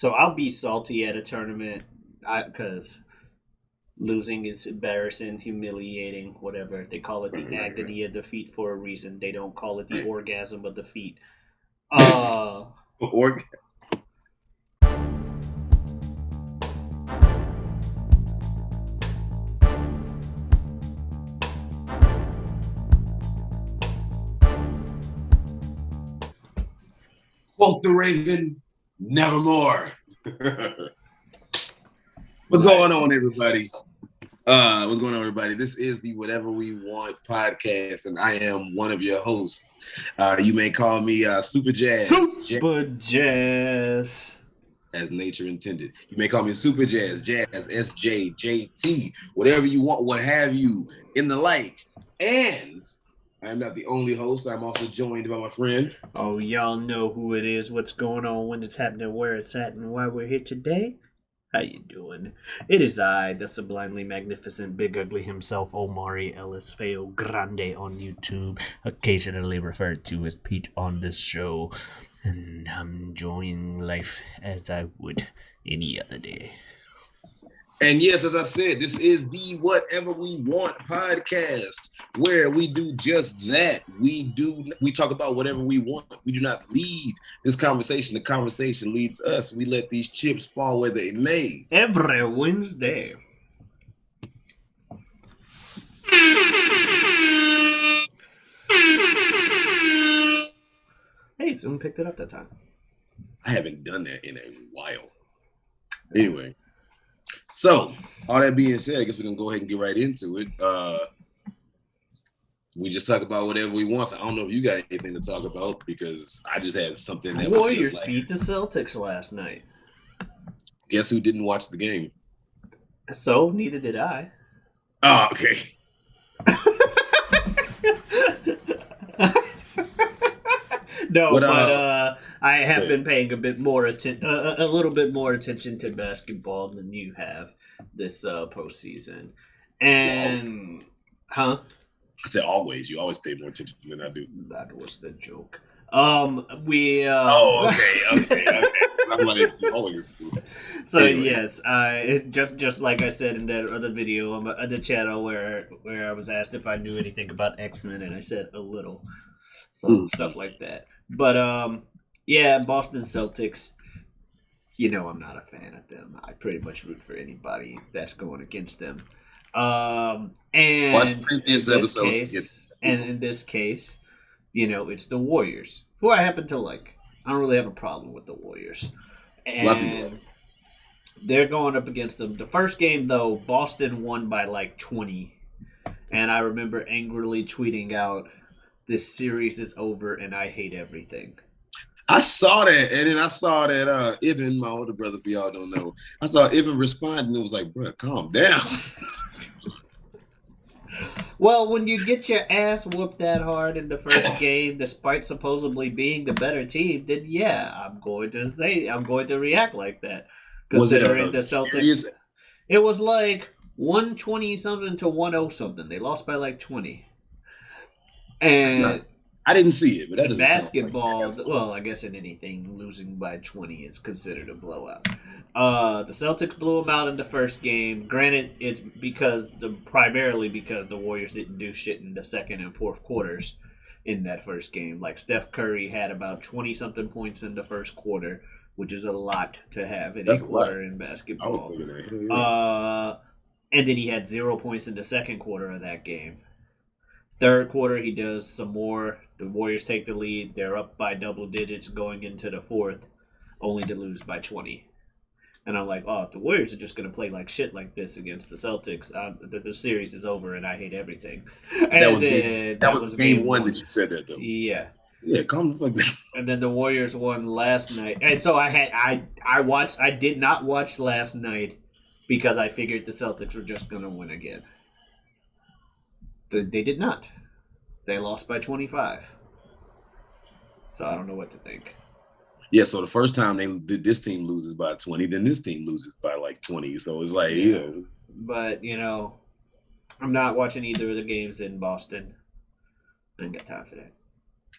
So I'll be salty at a tournament because losing is embarrassing, humiliating, whatever. They call it the agony of defeat for a reason. They don't call it the orgasm of defeat. Uh, Or quote the Raven, nevermore. What's going on, everybody? What's going on, everybody? This is the Whatever We Want podcast, and I am one of your hosts. You may call me Superjaz. Superjaz. As nature intended. You may call me Superjaz, Jazz, SJ, JT, whatever you want, what have you, in the like. And I'm not the only host. I'm also joined by my friend. Oh, y'all know who it is, what's going on, when it's happening, where it's at, and why we're here today. How you doing? It is I, the sublimely magnificent Big Ugly himself, Omari Ellis feogrande on YouTube, occasionally referred to as Pete on this show, and I'm enjoying life as I would any other day. And yes, as I said, this is the Whatever We Want podcast, where we do just that. We talk about whatever we want. We do not lead this conversation. The conversation leads us. We let these chips fall where they may. Every Wednesday. Hey, someone picked it up that time. I haven't done that in a while. Anyway. So, all that being said, I guess we can go ahead and get right into it. We just talk about whatever we want. So I don't know if you got anything to talk about because I just had something that was Warriors just like, beat the Celtics last night. Guess who didn't watch the game? So, neither did I. Oh, okay. No, but I have been paying a little bit more attention to basketball than you have this postseason. And, I said always. You always pay more attention than I do. That was the joke. Okay. I'm like, always. So anyway. Yes, just like I said in that other video on my other channel where I was asked if I knew anything about X-Men, and I said a little. So stuff like that. But yeah, Boston Celtics, I'm not a fan of them. I pretty much root for anybody that's going against them. And in this case, it's the Warriors, who I happen to like. I don't really have a problem with the Warriors. And they're going up against them. The first game, though, Boston won by like 20. And I remember angrily tweeting out, "This series is over and I hate everything." I saw that, and then I saw that Ibn, my older brother, for y'all don't know, I saw Ibn respond, and it was like, bro, calm down. Well, when you get your ass whooped that hard in the first game, despite supposedly being the better team, then yeah, I'm going to react like that. Considering the Celtics, it was like 120-something to 100-something. They lost by like 20. And I didn't see it, but that is basketball. Well, I guess in anything, losing by 20 is considered a blowout. The Celtics blew them out in the first game. Granted, it's primarily because the Warriors didn't do shit in the second and fourth quarters in that first game. Like Steph Curry had about 20-something points in the first quarter, which is a lot to have in a quarter in basketball. I was thinking that. And then he had 0 points in the second quarter of that game. Third quarter, he does some more. The Warriors take the lead. They're up by double digits going into the fourth, only to lose by 20. And I'm like, if the Warriors are just going to play like shit like this against the Celtics, the series is over and I hate everything. And that was game one that you said that, though. Yeah. Yeah, calm the fuck down. And then the Warriors won last night. And so I did not watch last night because I figured the Celtics were just going to win again. They did not. They lost by 25. So I don't know what to think. Yeah, so the first time this team loses by 20, then this team loses by like 20. So it's like, But, I'm not watching either of the games in Boston. I ain't got time for that.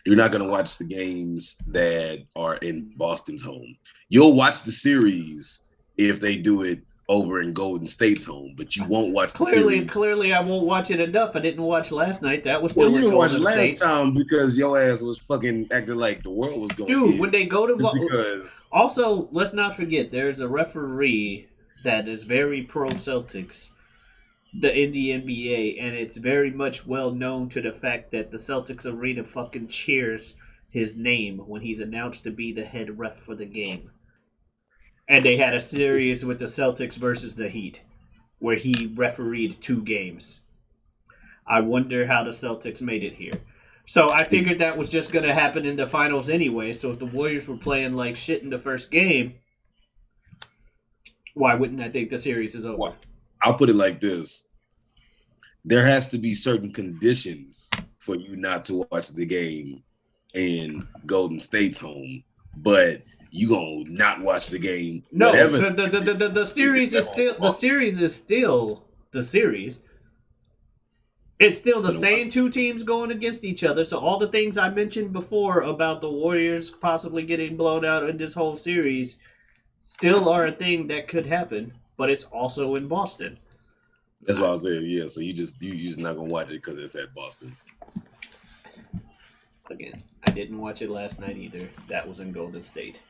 You're not going to watch the games that are in Boston's home. You'll watch the series if they do it over in Golden State's home, but you won't watch the series. Clearly, I won't watch it enough. I didn't watch last night. That was still you in didn't watch Golden last State. time because your ass was fucking acting like the world was going. Dude, when they go to because also, let's not forget there's a referee that is very pro Celtics. In the NBA, and it's very much well known to the fact that the Celtics arena fucking cheers his name when he's announced to be the head ref for the game. And they had a series with the Celtics versus the Heat, where he refereed 2 games. I wonder how the Celtics made it here. So I figured that was just going to happen in the finals anyway, so if the Warriors were playing like shit in the first game, why wouldn't I think the series is over? What? I'll put it like this. There has to be certain conditions for you not to watch the game in Golden State's home, but you gonna not watch the game. No, whatever. the series is still the series. It's still the same 2 teams going against each other. So all the things I mentioned before about the Warriors possibly getting blown out in this whole series still are a thing that could happen, but it's also in Boston. That's what I was saying. Yeah, so you just not gonna watch it because it's at Boston. Again, I didn't watch it last night either. That was in Golden State.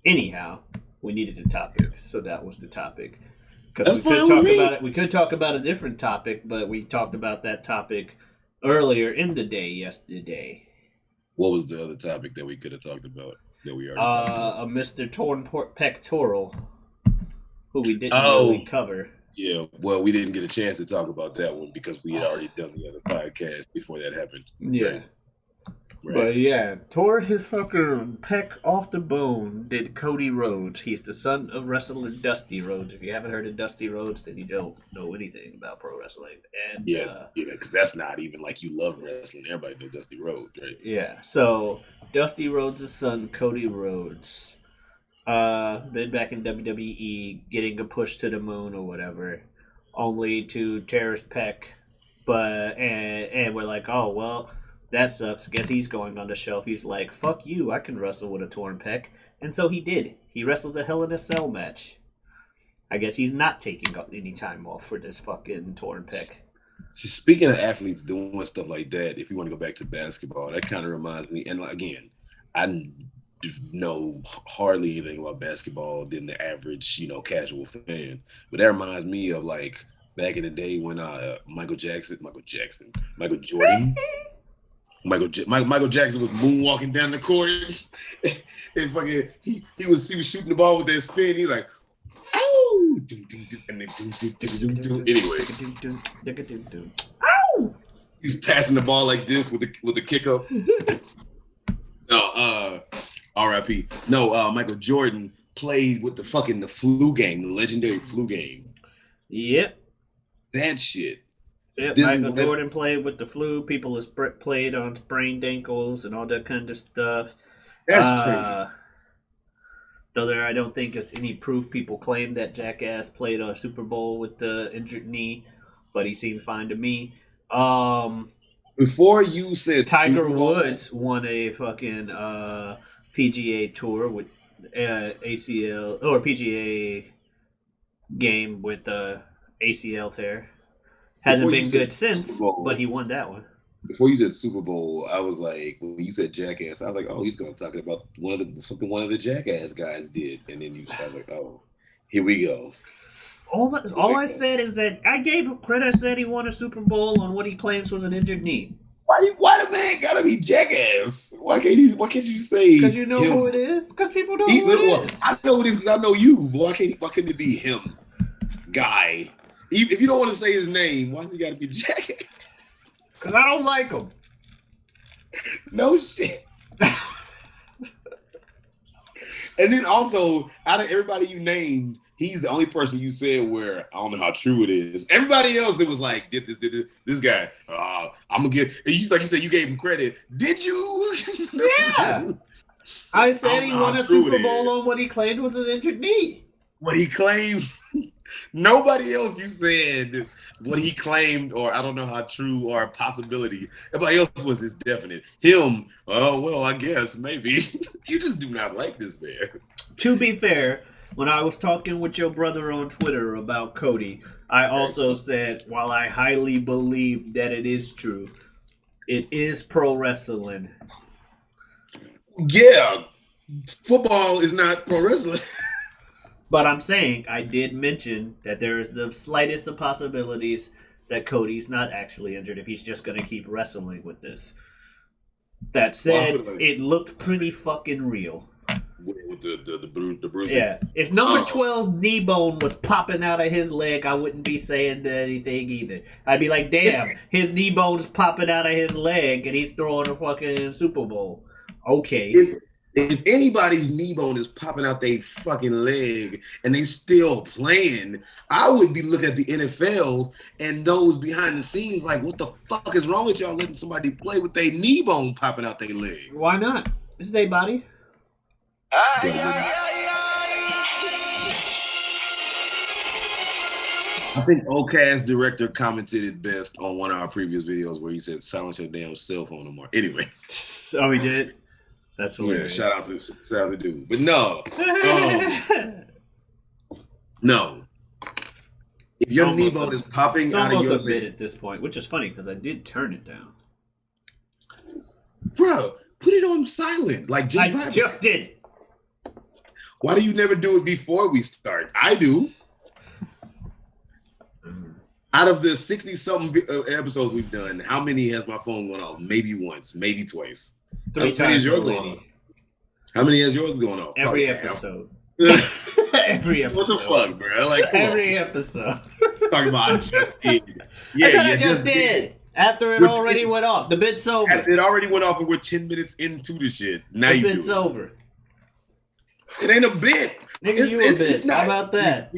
Anyhow, we needed a topic, so that was the topic. Because we could talk about a different topic, but we talked about that topic earlier in the day yesterday. What was the other topic that we could have talked about that we already talked about? A Mr. Torn Pectoral, who we didn't really cover. Yeah, well, we didn't get a chance to talk about that one because we had already done the other podcast before that happened. Yeah. Right. But yeah, tore his fucking pec off the bone, did Cody Rhodes. He's the son of wrestler Dusty Rhodes. If you haven't heard of Dusty Rhodes, then you don't know anything about pro wrestling. And because that's not even like you love wrestling. Everybody knows Dusty Rhodes, right? Yeah, so Dusty Rhodes' son, Cody Rhodes, been back in WWE, getting a push to the moon or whatever, only to tear his pec. And we're like, oh, well, that sucks. Guess he's going on the shelf. He's like, fuck you, I can wrestle with a torn pec. And so he did. He wrestled a Hell in a Cell match. I guess he's not taking up any time off for this fucking torn pec. So speaking of athletes doing stuff like that, if you want to go back to basketball, that kind of reminds me, and again, I know hardly anything about basketball than the average, casual fan. But that reminds me of like back in the day when Michael Jackson, Michael Jackson was moonwalking down the court and fucking he was shooting the ball with that spin. He's like, oh, anyway, he's passing the ball like this with the kick up. No, R.I.P. No, Michael Jordan played with the flu game, the legendary flu game. Yep, that shit. Yep, Michael Jordan played with the flu. People have played on sprained ankles and all that kind of stuff. That's crazy. Though I don't think it's any proof. People claim that Jackass played on a Super Bowl with the injured knee, but he seemed fine to me. Before you said Tiger Woods won a fucking PGA tour with ACL or PGA game with ACL tear. Hasn't been good since, but he won that one. Before you said Super Bowl, I was like, when you said Jackass, I was like, oh, he's going to talk about something one of the Jackass guys did, and then I was like, oh, here we go. All I said is that I gave him credit. I said he won a Super Bowl on what he claims was an injured knee. Why the man gotta be Jackass? Why can't you say? Because you know him? Who it is. Because people know who it is. I know it is. I know you. Why couldn't it be him, guy? If you don't want to say his name, why's he got to be Jackass? Because I don't like him. No shit. And then also, out of everybody you named, he's the only person you said where I don't know how true it is. Everybody else, it was like, did this guy. I'm gonna get. Like you said, you gave him credit. Did you? Yeah. I said he won a Super Bowl on what he claimed was an injured knee. What he claimed. Nobody else you said what he claimed, or I don't know how true or a possibility. Everybody else was his definite. Him, oh, well, I guess, maybe. You just do not like this man. To be fair, when I was talking with your brother on Twitter about Cody, I also said, while I highly believe that it is true, it is pro wrestling. Yeah, football is not pro wrestling. But I'm saying I did mention that there is the slightest of possibilities that Cody's not actually injured if he's just going to keep wrestling with this. That said, it looked pretty fucking real. With the bruising. Yeah. If number 12's knee bone was popping out of his leg, I wouldn't be saying anything either. I'd be like, damn, his knee bone's popping out of his leg and he's throwing a fucking Super Bowl. Okay. If anybody's knee bone is popping out their fucking leg and they still playing, I would be looking at the NFL and those behind the scenes like, what the fuck is wrong with y'all letting somebody play with their knee bone popping out their leg? Why not? This is their body. I think OCAS director commented it best on one of our previous videos where he said, silence your damn cell phone, Omar. Anyway. Oh, he did? That's hilarious. Yeah, shout out to dude. But no. No. If your knee bone is popping out of your almost a bit at this point, which is funny because I did turn it down. Bro, put it on silent. Like I just did. Why do you never do it before we start? I do. Out of the 60-something episodes we've done, how many has my phone gone off? Maybe once, maybe twice. 3 times your lady. How many has yours going off? Every episode. Every episode. What the fuck, bro? Like, every episode. Talking about I just did. Yeah, I just did. After it already went off. The bit's over. It already went off and we're 10 minutes into the shit. Now the bit's over. It ain't a bit. Nigga, you a bit. How about that?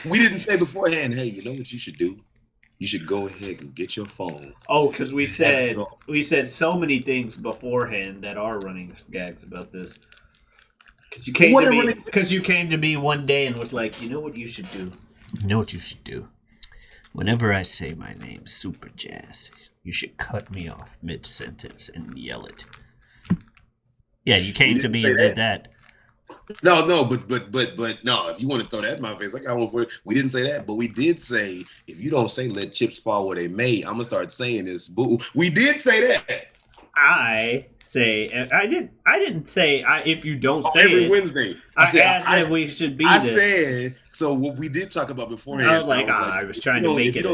We didn't say beforehand, hey, you know what you should do? You should go ahead and get your phone. Oh, because we said so many things beforehand that are running gags about this. Because you came to me one day and was like, you know what you should do? You know what you should do? Whenever I say my name, Superjaz, you should cut me off mid-sentence and yell it. Yeah, you came to me and did that. No, but no. If you want to throw that in my face, I got one for you. We didn't say that, but we did say if you don't say "let chips fall where they may," I'm gonna start saying this. Boo. We did say that. I didn't say if you don't say every it. Wednesday. I asked that we should be this. Said so. What we did talk about beforehand. I was like, I was trying to make it.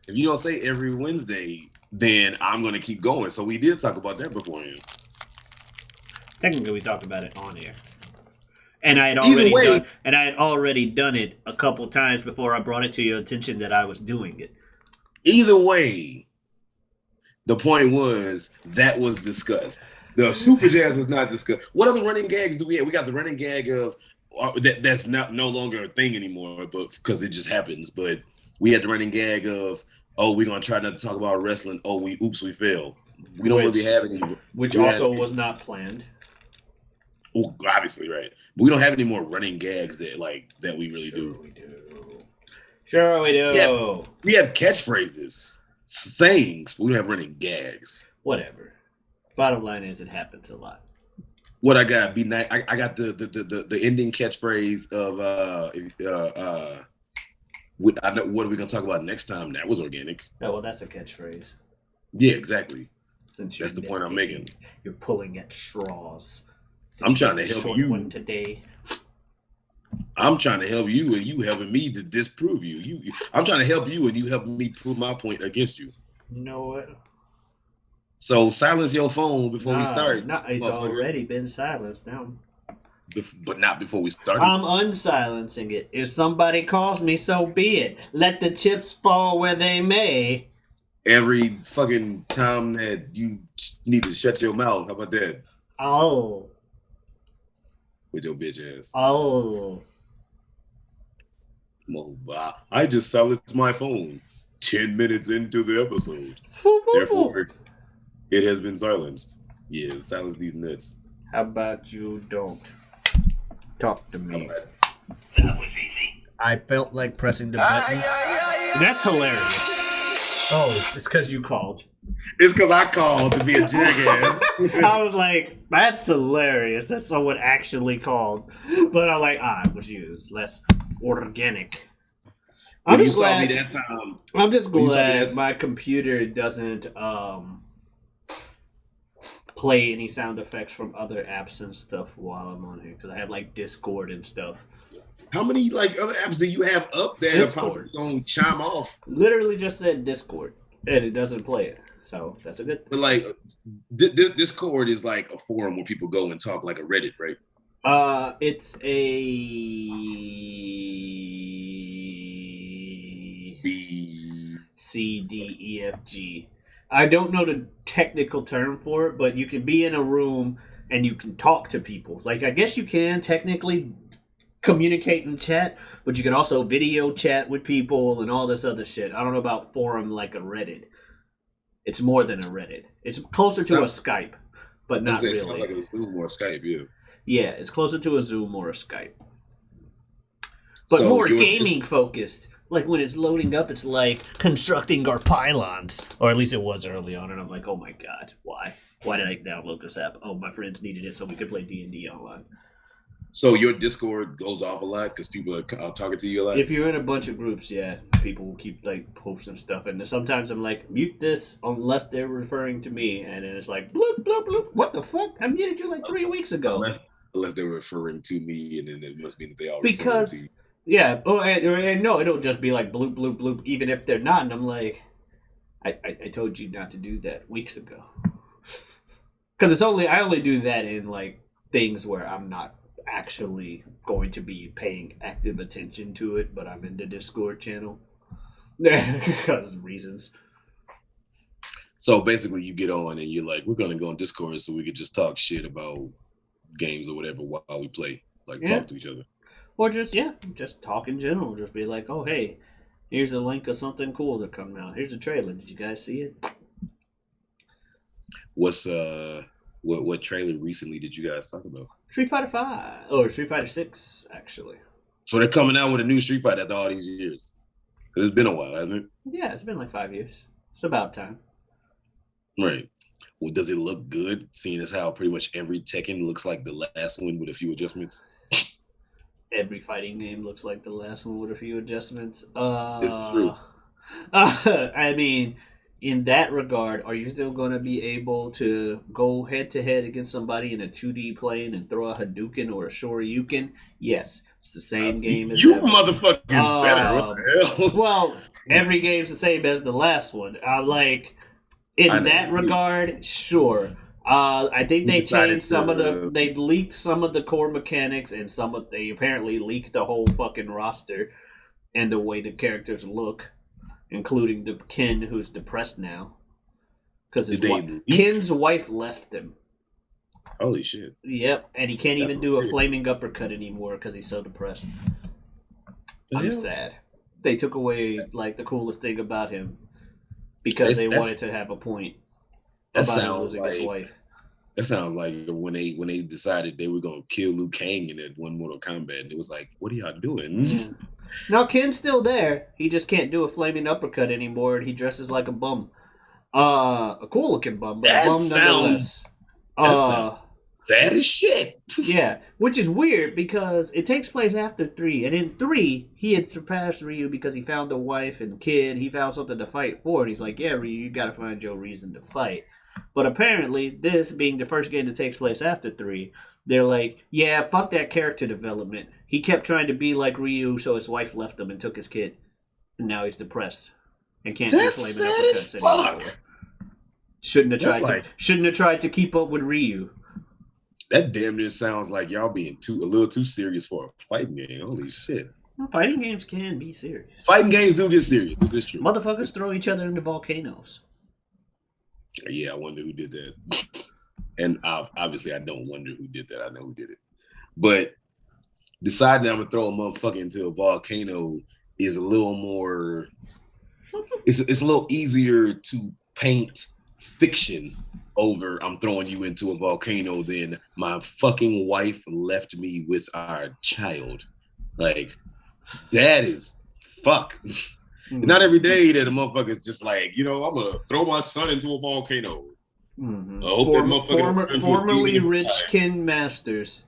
If you don't say every Wednesday, then I'm gonna keep going. So we did talk about that beforehand. Technically, we talked about it on air. And I had already done it a couple times before I brought it to your attention that I was doing it. Either way, the point was that was discussed. The Superjaz was not discussed. What other running gags do we have? We got the running gag of that's no longer a thing anymore, but because it just happens. But we had the running gag of we're gonna try not to talk about wrestling. We failed. We don't really have any. Which also was not planned. Well, obviously, right. But we don't have any more running gags that we really do. Sure we do. We have catchphrases, sayings, but we don't have running gags. Whatever. Bottom line is, it happens a lot. What I got? Be nice. I got the ending catchphrase of what are we gonna talk about next time? That was organic. Oh, well, that's a catchphrase. Yeah, exactly. That's the point I'm making. You're pulling at straws. I'm trying to help you. One today. I'm trying to help you, and you helping me to disprove you. I'm trying to help you, and you helping me prove my point against you. You know what? So silence your phone before we start. It's already been silenced now. But not before we start. I'm unsilencing it. If somebody calls me, so be it. Let the chips fall where they may. Every fucking time that you need to shut your mouth. How about that? Oh. With your bitch ass. Oh. Well, I just silenced my phone 10 minutes into the episode. Therefore, it has been silenced. Yeah, silence these nuts. How about you don't talk to me? That was easy. I felt like pressing the button. That's hilarious. Oh, it's because you called. It's because I called to be a jackass. I was like, that's hilarious. That someone actually called. But I'm like, it was you. It's less organic. I'm just glad my computer doesn't play any sound effects from other apps and stuff while I'm on here. Because I have like Discord and stuff. How many like other apps do you have up that are possibly going to chime off? Literally just said Discord, and it doesn't play it. So that's a good thing. But like, Discord is like a forum where people go and talk like a Reddit, right? It's a B C D E F G. I don't know the technical term for it, but you can be in a room and you can talk to people. Like, I guess you can technically communicate and chat, but you can also video chat with people and all this other shit. I don't know about forum like a Reddit. It's more than a Reddit. It's closer to a Skype, but not really. It sounds like a Zoom or a Skype, yeah. Yeah, it's closer to a Zoom or a Skype. But more gaming focused. Like when it's loading up, it's like constructing our pylons. Or at least it was early on, and I'm like, oh my god, why? Why did I download this app? Oh, my friends needed it so we could play D&D online. So your Discord goes off a lot because people are talking to you a lot? If you're in a bunch of groups, yeah, people will keep like posting stuff. And sometimes I'm like, mute this unless they're referring to me. And then it's like, bloop, bloop, bloop. What the fuck? I muted you like 3 weeks ago. Unless they're referring to me, and then it must mean that they are because, referring to you. Yeah. Oh, and no, it'll just be like bloop, bloop, bloop, even if they're not. And I'm like, I told you not to do that weeks ago. Because I only do that in like things where I'm not actually going to be paying active attention to it, but I'm in the Discord channel because of reasons. So basically you get on and you're like, we're going to go on Discord so we could just talk shit about games or whatever while we play, like talk to each other. Or just talk in general. Just be like, oh, hey, here's a link of something cool that coming out. Here's a trailer. Did you guys see it? What trailer recently did you guys talk about? Street Fighter 5 or Street Fighter 6, actually. So they're coming out with a new Street Fighter after all these years. Because it's been a while, hasn't it? Yeah, it's been like 5 years. It's about time. Right. Well, does it look good, seeing as how pretty much every Tekken looks like the last one with a few adjustments? Every fighting game looks like the last one with a few adjustments. It's true. I mean, in that regard, are you still going to be able to go head-to-head against somebody in a 2D plane and throw a Hadouken or a Shoryuken? Yes. It's the same game as you motherfucking better. What the hell? Well, every game's the same as the last one. In that regard, sure. I think they changed they leaked some of the core mechanics, and they apparently leaked the whole fucking roster and the way the characters look, including the Ken, who's depressed now because Ken's wife left him. Holy shit! Yep, and he can't even do a flaming uppercut anymore because he's so depressed. I'm sad. They took away like the coolest thing about him because they wanted to have a point about losing his wife. That sounds like when they decided they were gonna kill Liu Kang in that one Mortal Kombat, and it was like, what are y'all doing? Yeah. No, Ken's still there. He just can't do a flaming uppercut anymore, and he dresses like a bum. A cool looking bum, but a bum nonetheless. That is shit. Yeah, which is weird because it takes place after 3, and in 3 he had surpassed Ryu because he found a wife and kid. He found something to fight for, and he's like, "Yeah, Ryu, you gotta find your reason to fight." But apparently, this being the first game that takes place after 3, they're like, "Yeah, fuck that character development. He kept trying to be like Ryu, so his wife left him and took his kid, and now he's depressed and can't do flaming uppercuts anymore." Shouldn't have tried to keep up with Ryu. That damn near sounds like y'all being a little too serious for a fighting game. Holy shit. Well, fighting games can be serious. Fighting games do get serious. This is true. Motherfuckers throw each other into volcanoes. Yeah, I wonder who did that. And obviously, I don't wonder who did that. I know who did it. But deciding I'm going to throw a motherfucker into a volcano is a little more... it's a little easier to paint fiction over I'm throwing you into a volcano than my fucking wife left me with our child. Like, That is fuck. Mm. Not every day that a motherfucker's just like, I'm gonna throw my son into a volcano. Mm-hmm. I hope that motherfucker Formerly rich Ken Masters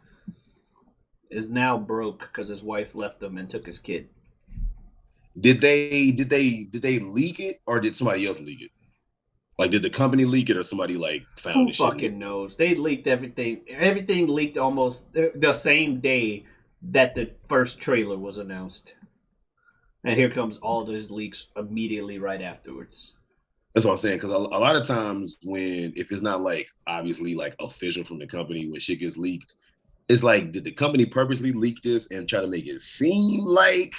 is now broke because his wife left him and took his kid. Did they leak it or did somebody else leak it? Like, did the company leak it or somebody like found it? Who fucking knows? They leaked everything. Everything leaked almost the same day that the first trailer was announced. And here comes all those leaks immediately right afterwards. That's what I'm saying. Because a lot of times if it's not like obviously like official from the company, when shit gets leaked, it's like, did the company purposely leak this and try to make it seem like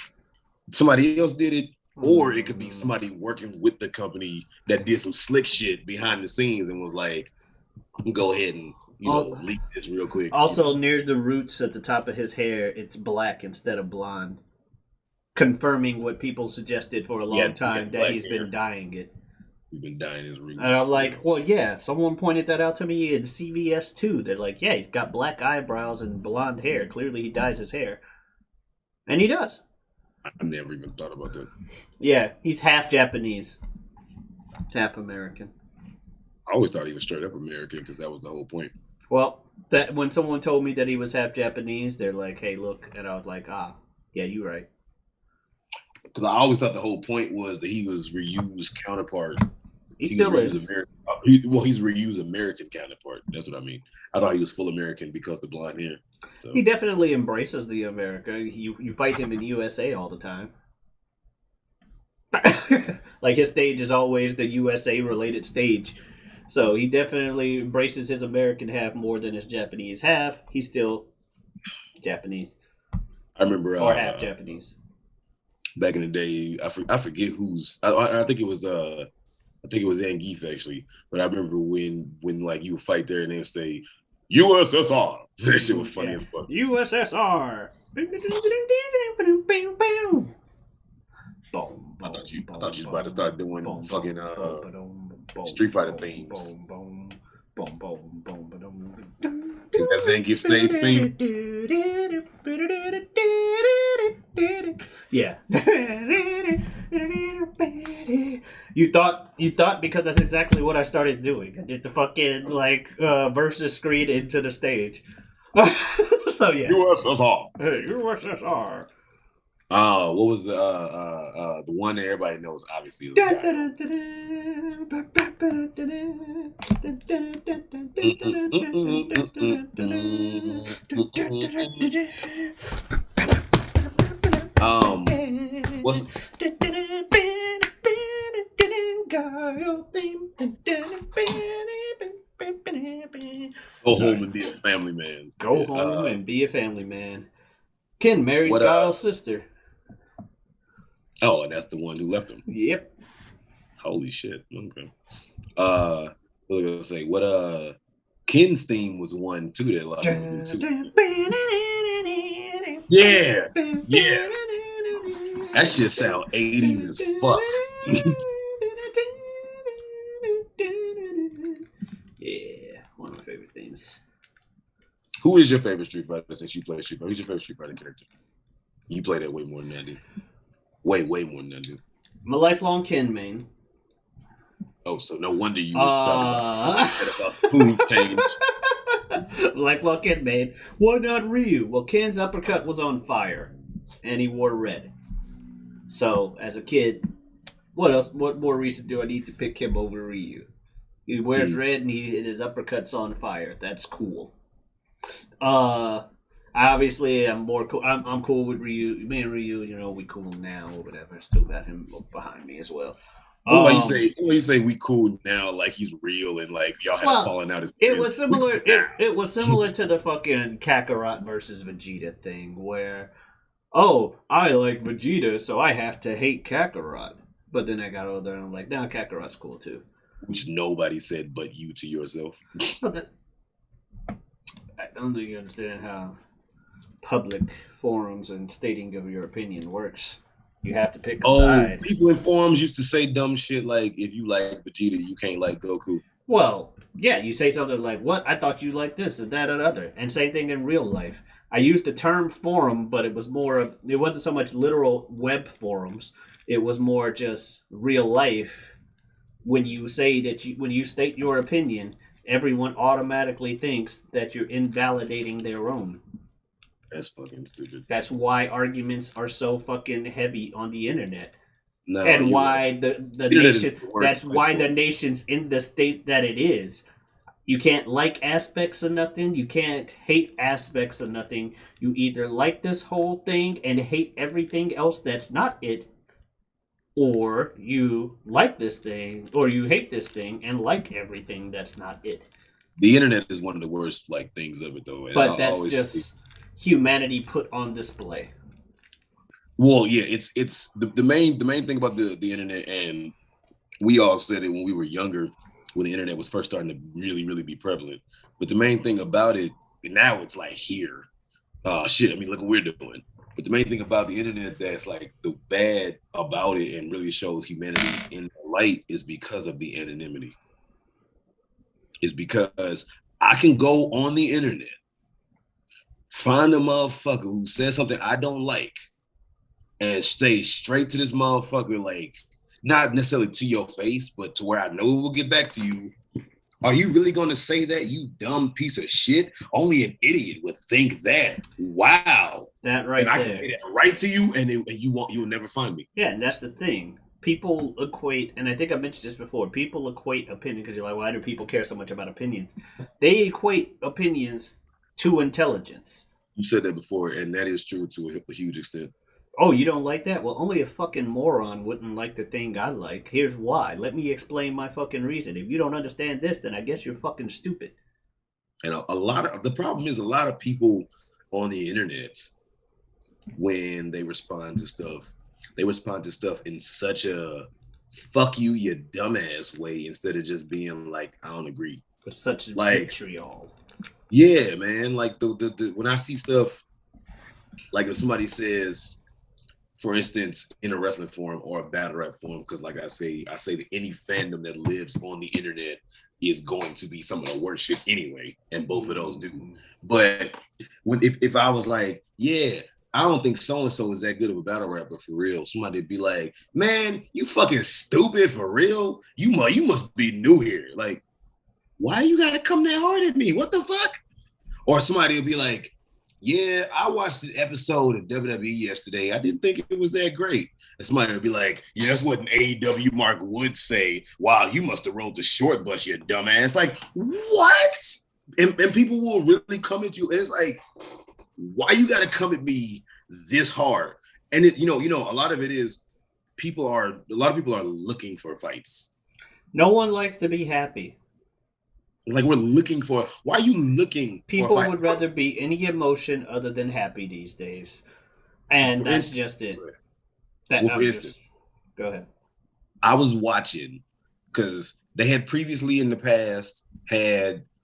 somebody else did it? Or it could be somebody working with the company that did some slick shit behind the scenes and was like, go ahead and leak this real quick. Also, near the roots at the top of his hair, it's black instead of blonde, confirming what people suggested for a long time, that he's been dyeing it. He's been dyeing his roots. And I'm like, well, yeah, someone pointed that out to me in CVS too. They're like, yeah, he's got black eyebrows and blonde hair. Clearly, he dyes his hair, and he does. I never even thought about that. Yeah, he's half Japanese, half American. I always thought he was straight up American because that was the whole point. Well, that when someone told me that he was half Japanese, they're like, "Hey, look," and I was like, "Ah, yeah, you're right." Because I always thought the whole point was that he was Ryu's counterpart. He still is. He's Ryu's American counterpart. That's what I mean. I thought he was full American because of the blonde hair. So. He definitely embraces the America. You fight him in USA all the time. Like, his stage is always the USA related stage. So he definitely embraces his American half more than his Japanese half. He's still Japanese. I remember or half Japanese. Back in the day, I forget who's. I think it was Zangief actually, but I remember when like you would fight there and they would say USSR. That shit was funny as fuck. USSR. I thought you was about to start doing fucking Street Fighter themes. Is that Zangief stage theme? Yeah. You thought because that's exactly what I started doing. I did the fucking versus screen into the stage. So yes. USSR. Hey, USSR. What was the one that everybody knows? Obviously, what's Go home and be a family man. Go home and be a family man. Ken married Guile's sister. Oh, and that's the one who left him. Yep. Holy shit. Okay. What was I gonna say? What Ken's theme was one too that a lot of people do too. Yeah. Yeah. That shit sound 80s as fuck. Yeah, one of my favorite themes. Who is your favorite Street Fighter since you play Street Fighter? Who's your favorite Street Fighter character? You play that way more than I do. Way more than I do. I'm a lifelong Ken main. Oh, so no wonder you were talking about food change. Lifelong Ken main. Why not Ryu? Well, Ken's uppercut was on fire, and he wore red. So, as a kid, what else? What more reason do I need to pick him over Ryu? He wears red, and his uppercut's on fire. That's cool. Obviously, I'm more cool. I'm cool with Ryu. Me and Ryu, we cool now or whatever. Still got him behind me as well. Why you say we cool now, like he's real and like y'all had fallen out? It was similar. It was similar to the fucking Kakarot versus Vegeta thing, where I like Vegeta, so I have to hate Kakarot. But then I got older and I'm like, nah, Kakarot's cool too. Which nobody said but you to yourself. I don't think you understand how public forums and stating of your opinion works. You have to pick a side. People in forums used to say dumb shit like, if you like Vegeta, you can't like Goku. Well, yeah, you say something like, what? I thought you liked this and that and other. And same thing in real life. I used the term forum, but it wasn't so much literal web forums. It was more just real life. When you when you state your opinion, everyone automatically thinks that you're invalidating their own. That's fucking stupid. That's why arguments are so fucking heavy on the internet. No, and why right. the nation that's why the nation's in the state that it is. You can't like aspects of nothing. You can't hate aspects of nothing. You either like this whole thing and hate everything else that's not it, or you like this thing, or you hate this thing and like everything that's not it. The internet is one of the worst like things of it, though. But that's just humanity put on display. Well, yeah, it's the main thing about the internet, and we all said it when we were younger, when the internet was first starting to really be prevalent. But the main thing about it, now it's like here. Shit, I mean, look what we're doing. But the main thing about the internet that's like the bad about it and really shows humanity in the light is because of the anonymity. Is because I can go on the internet, find a motherfucker who says something I don't like, and stay straight to this motherfucker, like not necessarily to your face, but to where I know it will get back to you. Are you really going to say that, you dumb piece of shit? Only an idiot would think that. Wow. That right and there. I can say that right to you, and you'll never find me. Yeah, and that's the thing. People equate, and I think I mentioned this before, people equate opinion, because you're like, why do people care so much about opinions? They equate opinions to intelligence. You said that before, and that is true to a huge extent. Oh, you don't like that? Well, only a fucking moron wouldn't like the thing I like. Here's why. Let me explain my fucking reason. If you don't understand this, then I guess you're fucking stupid. And a lot of the problem is a lot of people on the internet, when they respond to stuff in such a fuck you, you dumbass way, instead of just being like, I don't agree. With such like vitriol. Yeah, man. Like the when I see stuff, like if somebody says, for instance, in a wrestling forum or a battle rap forum, because like I say that any fandom that lives on the internet is going to be some of the worst shit anyway, and both of those do. But if I was like, yeah, I don't think so-and-so is that good of a battle rapper for real, somebody'd be like, man, you fucking stupid for real? You must be new here. Like, why you gotta come that hard at me? What the fuck? Or somebody will be like, yeah, I watched the episode of WWE yesterday. I didn't think it was that great. And somebody would be like, yeah, that's what an AEW Mark would say. Wow, you must have rode the short bus, you dumbass. Like, what? And people will really come at you. And it's like, why you got to come at me this hard? And it, you know, a lot of it is a lot of people are looking for fights. No one likes to be happy. Like, we're looking for, why are you looking people would rather be any emotion other than happy these days. And that's just it. For instance, go ahead. I was watching, because they had previously in the past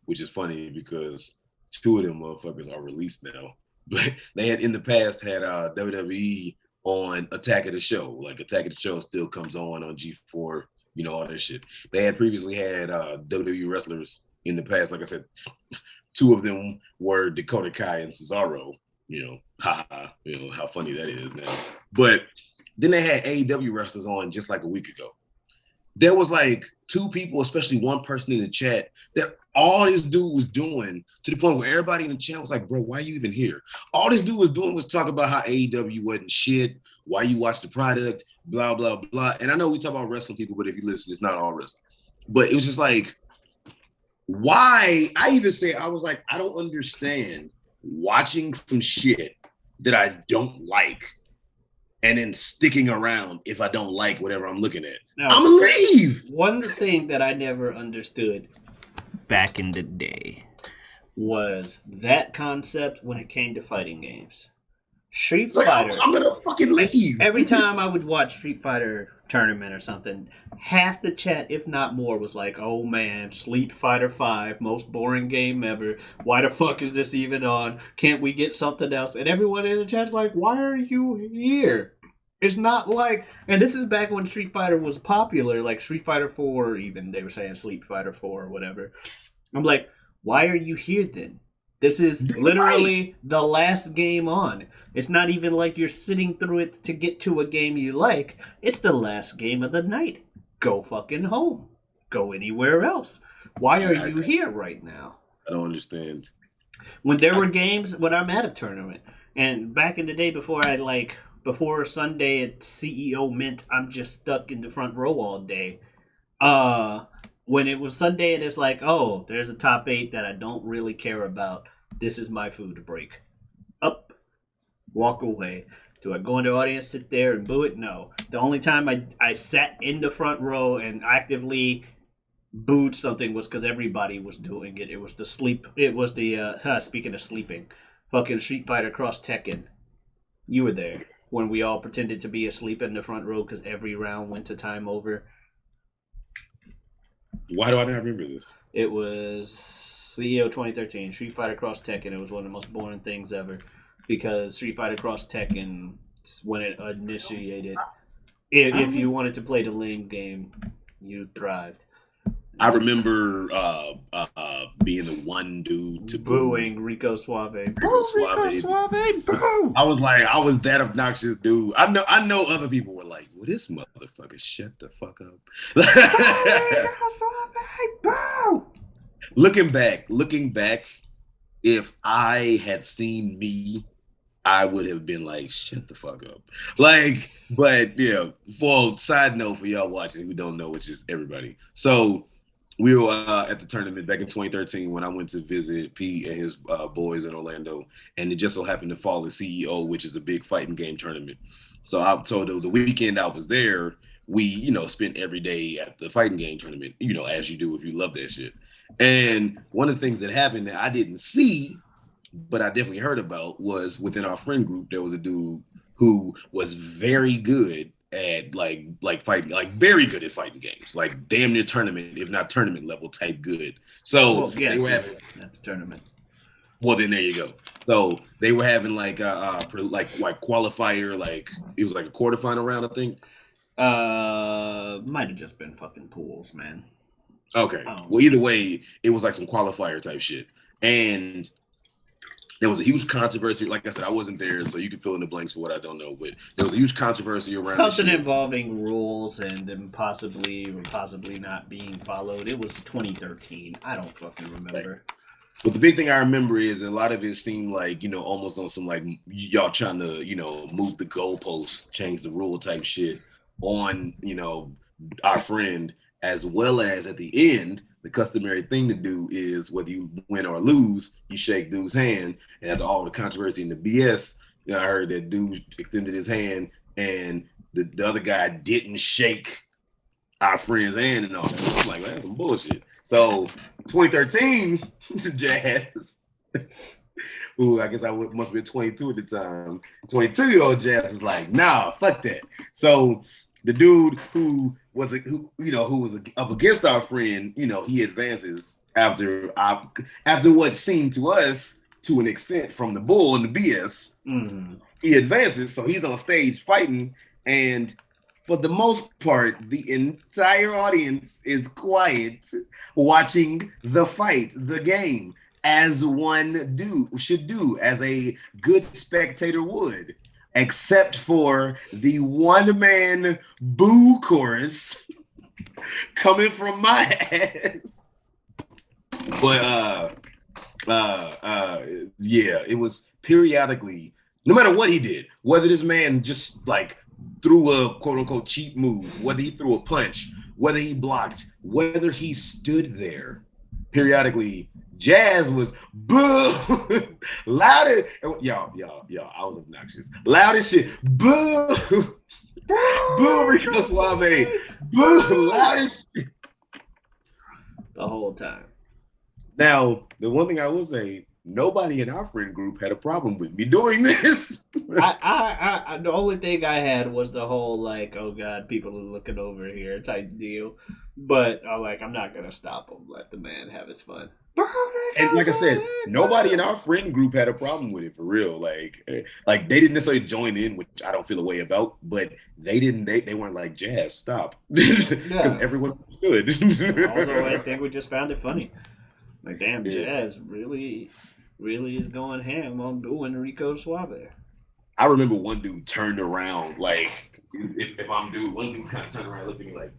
which is funny because two of them motherfuckers are released now, but they had in the past had WWE on Attack of the Show. Like, Attack of the Show still comes on G4, you know, all that shit. They had previously had WWE wrestlers in the past. Like I said, two of them were Dakota Kai and Cesaro. You know, you know how funny that is now. But then they had AEW wrestlers on just like a week ago. There was like two people, especially one person in the chat, that all this dude was doing, to the point where everybody in the chat was like, bro, why are you even here? All this dude was doing was talk about how AEW wasn't shit, why you watch the product, blah, blah, blah. And I know we talk about wrestling people, but if you listen, it's not all wrestling. But it was just like, why? I even say, I was like, I don't understand watching some shit that I don't like and then sticking around if I don't like whatever I'm looking at. Now, I'm gonna leave. One thing that I never understood back in the day was that concept when it came to fighting games. Street Fighter. I'm gonna fucking leave. Every time I would watch Street Fighter tournament or something, half the chat, if not more, was like, oh man, Street Fighter 5, most boring game ever. Why the fuck is this even on? Can't we get something else? And everyone in the chat's like, why are you here? It's not like, and this is back when Street Fighter was popular, like Street Fighter 4, even they were saying Street Fighter 4 or whatever. I'm like, why are you here then? This is literally the last game on. It's not even like you're sitting through it to get to a game you like. It's the last game of the night. Go fucking home. Go anywhere else. Why are you here right now? I don't understand. When there were games, when I'm at a tournament, and back in the day before Sunday at CEO meant I'm just stuck in the front row all day. When it was Sunday and it's like, oh, there's a top 8 that I don't really care about. This is my food break. Up, walk away. Do I go in the audience, sit there and boo it? No. The only time I sat in the front row and actively booed something was because everybody was doing it. It was the speaking of sleeping, fucking Street Fighter Cross Tekken. You were there when we all pretended to be asleep in the front row because every round went to time over. Why do I not remember this? It was CEO 2013, Street Fighter Cross Tekken. It was one of the most boring things ever because Street Fighter Cross Tekken, when it initiated, if you wanted to play the lame game, you thrived. I remember being the one dude to booing Rico Suave. Rico Suave, boo! I was that obnoxious dude. I know other people were like, well, this motherfucker, shut the fuck up. Rico Suave, boo! Looking back, if I had seen me, I would have been like, shut the fuck up. Like, but yeah, for side note for y'all watching who don't know, which is everybody. So we were at the tournament back in 2013 when I went to visit Pete and his boys in Orlando, and it just so happened to fall at CEO, which is a big fighting game tournament. So the weekend I was there, we, spent every day at the fighting game tournament, as you do if you love that shit. And one of the things that happened that I didn't see, but I definitely heard about, was within our friend group, there was a dude who was very good at like fighting, like very good at fighting games, like damn near tournament, if not tournament level type good. So they were having at the tournament. Well, then there you go. So they were having like qualifier, like it was like a quarterfinal round, I think. Might have just been fucking pools, man. Okay. Well, either way, it was like some qualifier type shit, and there was a huge controversy. Like I said, I wasn't there, so you can fill in the blanks for what I don't know. But there was a huge controversy around something involving rules and them possibly not being followed. It was 2013. I don't fucking remember. But the big thing I remember is a lot of it seemed like, almost on some like y'all trying to, move the goalposts, change the rule type shit on, our friend, as well as at the end, the customary thing to do is whether you win or lose, you shake dude's hand. And after all the controversy and the BS, I heard that dude extended his hand and the other guy didn't shake our friend's hand and all that. I'm like, that's some bullshit. So 2013, Jazz, who I guess I must have been 22 at the time, 22-year-old Jazz is like, nah, fuck that. So the dude who was up against our friend, he advances after what seemed to us, to an extent, from the bull and the BS. Mm-hmm. He advances, so he's on stage fighting, and for the most part, the entire audience is quiet, watching the fight, the game, as one should do, as a good spectator would. Except for the one-man boo chorus coming from my ass. But yeah, it was periodically, no matter what he did, whether this man just like threw a quote-unquote cheap move, whether he threw a punch, whether he blocked, whether he stood there, periodically Jazz was boo, louder. Y'all, I was obnoxious. Loud as shit. Boo, boo, Rico Suave. Boo, loud as shit. The whole time. Now, the one thing I will say, nobody in our friend group had a problem with me doing this. I the only thing I had was the whole like, oh god, people are looking over here type deal. But I'm not gonna stop him. Let the man have his fun. And like I said, nobody in our friend group had a problem with it for real. Like they didn't necessarily join in, which I don't feel a way about. But they didn't. They weren't like, Jazz, stop, because everyone understood. Also, I think we just found it funny. Like, damn, Jazz, really? really is going ham on booing Rico Suave. I remember one dude turned around, like, if I'm dude, one dude kind of turned around and looked at me like,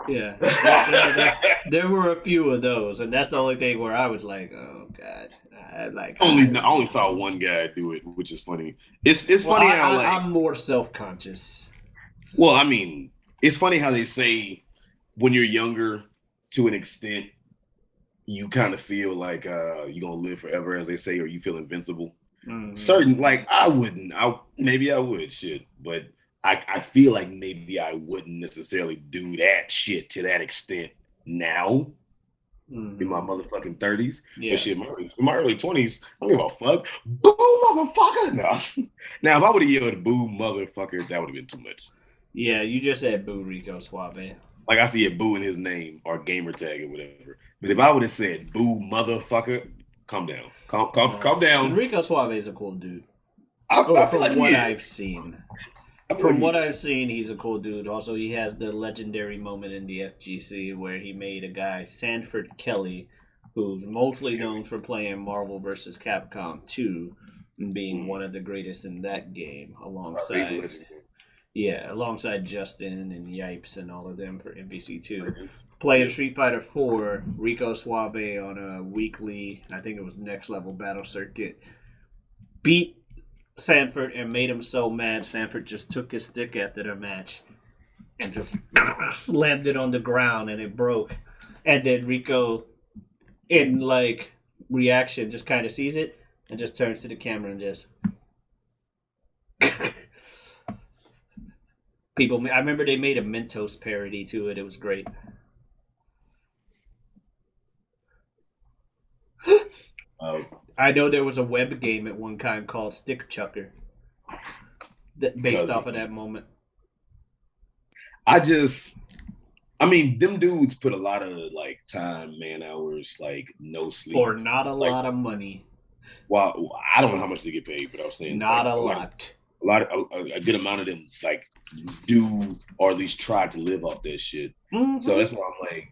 yeah. There were a few of those, and that's the only thing where I was like, oh, God. I only saw one guy do it, which is funny. It's funny how, like, I'm more self-conscious. Well, I mean, it's funny how they say when you're younger, to an extent, you kind of feel like you're gonna live forever, as they say, or you feel invincible. Mm-hmm. Certain, like maybe I would, shit, but I feel like maybe I wouldn't necessarily do that shit to that extent now. In my motherfucking 30s. Yeah. But shit, in my early 20s, I don't give a fuck. Boo, motherfucker! No. Now, if I would have yelled boo, motherfucker, that would have been too much. Yeah, you just said boo Rico Suave. Like I see it boo in his name or gamer tag or whatever. But if I would have said boo, motherfucker, calm down. Calm down. Rico Suave is a cool dude. I feel like I've seen. From what I've seen, he's a cool dude. Also, he has the legendary moment in the FGC where he made a guy, Sanford Kelly, who's mostly known for playing Marvel vs. Capcom 2 and being one of the greatest in that game, alongside Justin and Yipes and all of them for MVC2. Playing Street Fighter 4, Rico Suave on a weekly, I think it was Next Level Battle Circuit, beat Sanford and made him so mad Sanford just took his stick after the match and just slammed it on the ground and it broke. And then Rico, in like reaction, just kind of sees it and just turns to the camera and just people. I remember they made a Mentos parody to it. It was great. I know there was a web game at one time called Stick Chucker based off of that moment. I mean, them dudes put a lot of like time, man hours, like no sleep. For not a lot of money. Well, I don't know how much they get paid, but I was saying not like, a lot. A good amount of them like do or at least try to live off that shit. Mm-hmm. So that's why I'm like,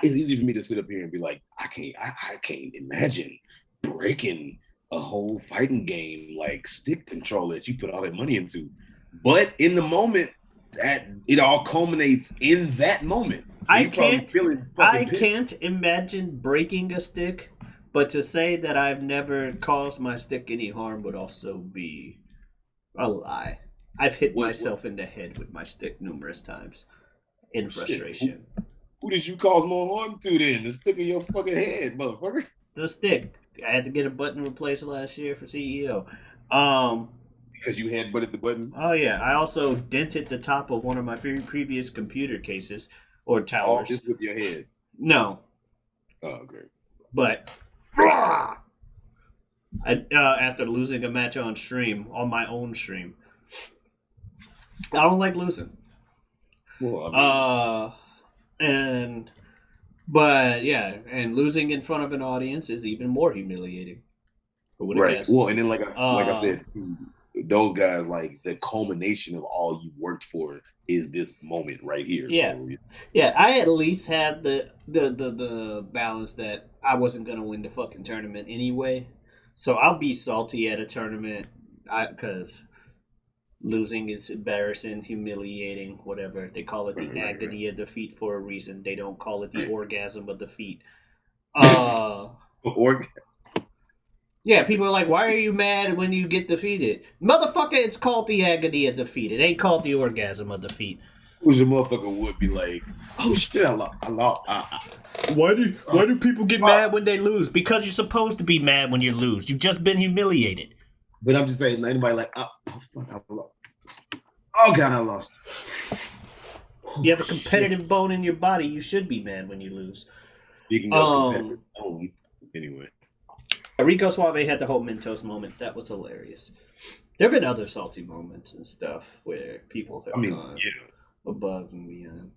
it's easy for me to sit up here and be like, I can't imagine breaking a whole fighting game like stick controller that you put all that money into. But in the moment, that it all culminates in that moment. So I can't imagine breaking a stick, but to say that I've never caused my stick any harm would also be a lie. I've hit myself in the head with my stick numerous times in frustration. Shit. Who did you cause more harm to then? The stick in your fucking head, motherfucker. The stick. I had to get a button replaced last year for CEO. Because you headbutted the button? Oh, yeah. I also dented the top of one of my previous computer cases or towers. All just with your head? No. Oh, great. But after losing a match on my own stream, I don't like losing. Well, I mean... and losing in front of an audience is even more humiliating. Right. Well, and then like I said, those guys, like the culmination of all you worked for is this moment right here. Yeah. So, yeah. I at least had the balance that I wasn't gonna win the fucking tournament anyway. So I'll be salty at a tournament because losing is embarrassing, humiliating, whatever. They call it the agony of defeat for a reason. They don't call it the orgasm of defeat. Yeah, people are like, why are you mad when you get defeated? Motherfucker, it's called the agony of defeat. It ain't called the orgasm of defeat. Who's a motherfucker would be like, oh shit, I lost. Why do people get mad when they lose? Because you're supposed to be mad when you lose. You've just been humiliated. But I'm just saying, anybody like, oh fuck, I lost. Oh God, I lost. You have a competitive bone in your body. You should be mad when you lose. Speaking of competitive bone, anyway. Rico Suave had the whole Mentos moment. That was hilarious. There have been other salty moments and stuff where people have gone above and beyond.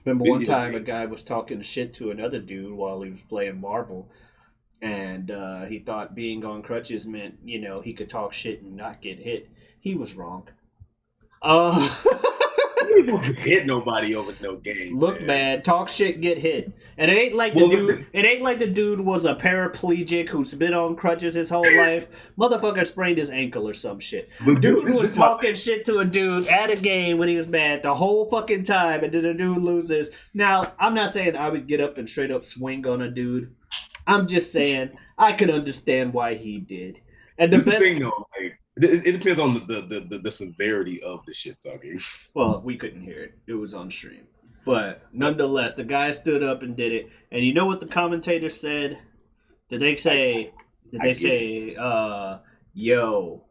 Remember one time a guy was talking shit to another dude while he was playing Marvel. And he thought being on crutches meant, he could talk shit and not get hit. He was wrong. You don't hit nobody over no game. Look, man, talk shit, get hit, and it ain't like the dude was a paraplegic who's been on crutches his whole life. Motherfucker sprained his ankle or some shit. Dude was talking shit to a dude at a game when he was mad the whole fucking time, and then the dude loses. Now, I'm not saying I would get up and straight up swing on a dude. I'm just saying I could understand why he did. And the thing, though, like, it depends on the severity of the shit talking. Well, we couldn't hear it. It was on stream. But nonetheless, the guy stood up and did it. And you know what the commentator said? Did they say, yo,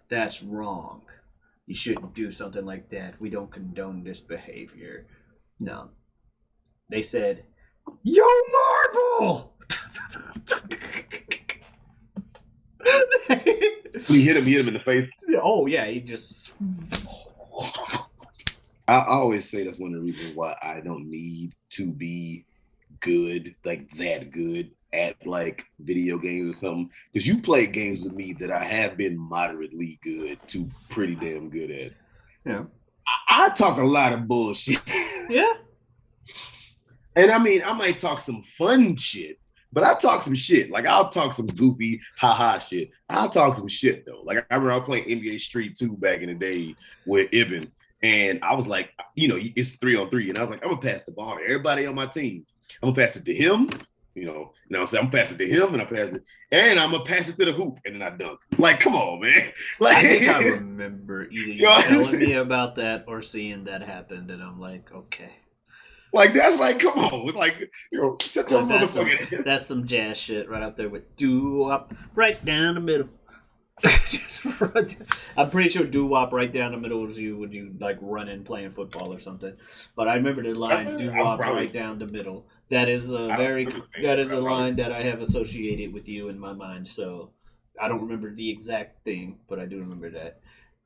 that's wrong. You shouldn't do something like that. We don't condone this behavior. No. They said, yo, Marvel! He hit him in the face. Oh, yeah, he just... I always say that's one of the reasons why I don't need to be good, like that good at like video games or something. Because you play games with me that I have been moderately good to pretty damn good at. Yeah. I talk a lot of bullshit. Yeah. And I mean, I might talk some fun shit, but I talk some shit. Like, I'll talk some goofy, haha shit. I'll talk some shit, though. Like, I remember I was playing NBA Street 2 back in the day with Ibn. And I was like, you know, it's 3-on-3. And I was like, I'm going to pass the ball to everybody on my team. I'm going to pass it to him. You know, I'm going to pass it to him, and I pass it. And I'm going to pass it to the hoop, and then I dunk. Like, come on, man. Like, I think I remember either you telling me about that or seeing that happen. And I'm like, okay. Like, that's like, come on. Like, you know, shut your motherfucking... That's some jazz shit right up there with doo-wop right down the middle. I'm pretty sure doo-wop right down the middle was you when you like running playing football or something. But I remember the line doo-wop right down the middle. That is a line that I have associated with you in my mind. So I don't remember the exact thing, but I do remember that.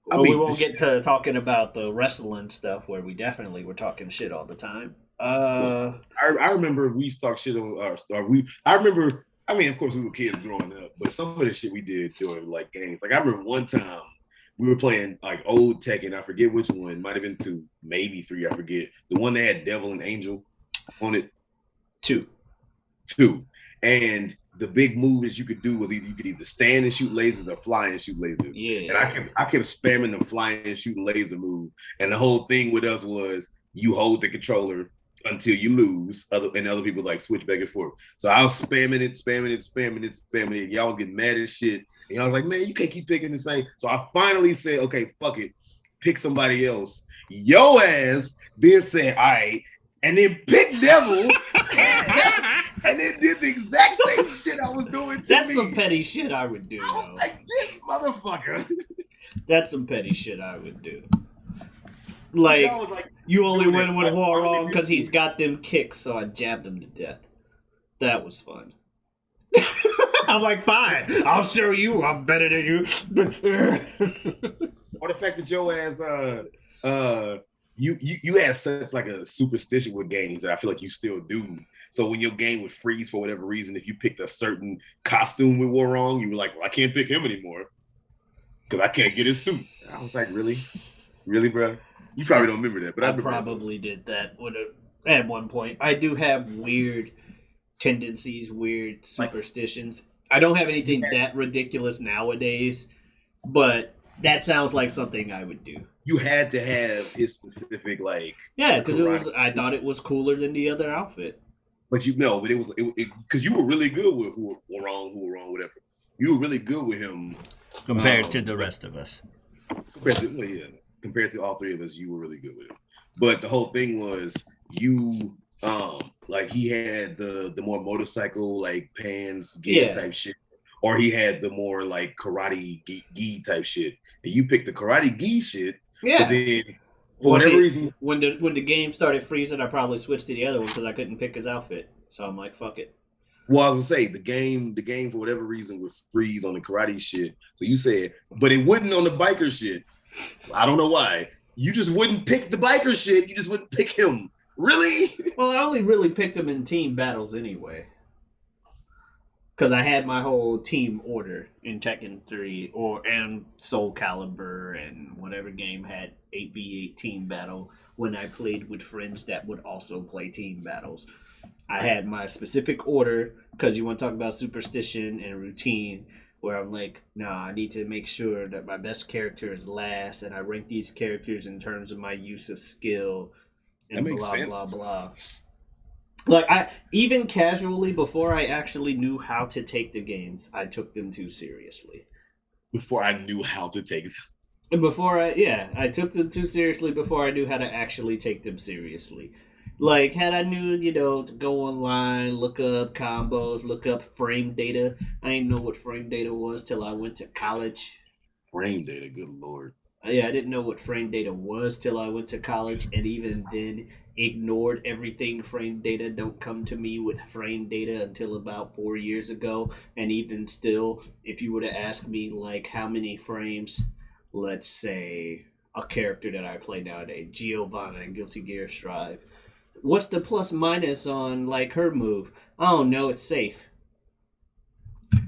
But we won't get to talking about the wrestling stuff where we definitely were talking shit all the time. I remember we used to talk shit on I remember. I mean, of course, we were kids growing up, but some of the shit we did during like games. Like, I remember one time we were playing like old Tekken. I forget which one. Might have been 2, maybe 3. I forget. The one that had Devil and Angel on it. 2. And the big move that you could do was you could either stand and shoot lasers or fly and shoot lasers. Yeah. And I kept spamming the fly and shoot laser move. And the whole thing with us was you hold the controller until you lose, and other people like switch back and forth. So I was spamming it. Y'all was getting mad as shit. And y'all was like, man, you can't keep picking the same. So I finally said, okay, fuck it. Pick somebody else. Yo ass then said, all right. And then pick Devil. And then did the exact same shit I was doing to That's me. some petty shit I would do, I was though. like, this motherfucker. That's some petty shit I would do. Like, you only win with Huarong because he's got them kicks, so I jabbed him to death. That was fun. I'm like, fine, I'll show you I'm better than you. Or the fact that your ass, you had such like a superstition with games that I feel like you still do. So when your game would freeze for whatever reason, if you picked a certain costume we wore wrong, you were like, well, I can't pick him anymore because I can't get his suit. I was like, really, bro? You probably don't remember that, but I probably did that at one point. I do have weird tendencies, weird superstitions. I don't have anything that ridiculous nowadays, but that sounds like something I would do. You had to have his specific because I thought it was cooler than the other outfit. But but it was because you were really good with who were wrong, whatever. You were really good with him compared to the rest of us. Compared to all 3 of us, you were really good with him. But the whole thing was you, like he had the more motorcycle like pants gear type shit, or he had the more like karate gi type shit, and you picked the karate gi shit. Yeah. But then for whatever reason, when the game started freezing, I probably switched to the other one because I couldn't pick his outfit. So I'm like, fuck it. Well, I was gonna say the game for whatever reason would freeze on the karate shit. So you said, but it wouldn't on the biker shit. I don't know why. You just wouldn't pick the biker shit. You just wouldn't pick him. Really? Well, I only really picked him in team battles anyway. Because I had my whole team order in Tekken 3 and Soul Calibur and whatever game had 8v8 team battle when I played with friends that would also play team battles. I had my specific order because you want to talk about superstition and routine. Where I'm like, nah, I need to make sure that my best character is last, and I rank these characters in terms of my use of skill, That and makes blah sense. blah blah. Like I even casually before I actually knew how to take the games, I took them too seriously. Before I knew how to take it. And I took them too seriously before I knew how to actually take them seriously. Like, had I knew, to go online, look up combos, look up frame data. I didn't know what frame data was till I went to college. Frame data, good lord. Yeah, I didn't know what frame data was till I went to college, and even then, ignored everything frame data. Don't come to me with frame data until about 4 years ago, and even still, if you were to ask me like how many frames, let's say a character that I play nowadays, Giovanna in Guilty Gear Strive, what's the plus minus on like her move? I don't know. It's safe.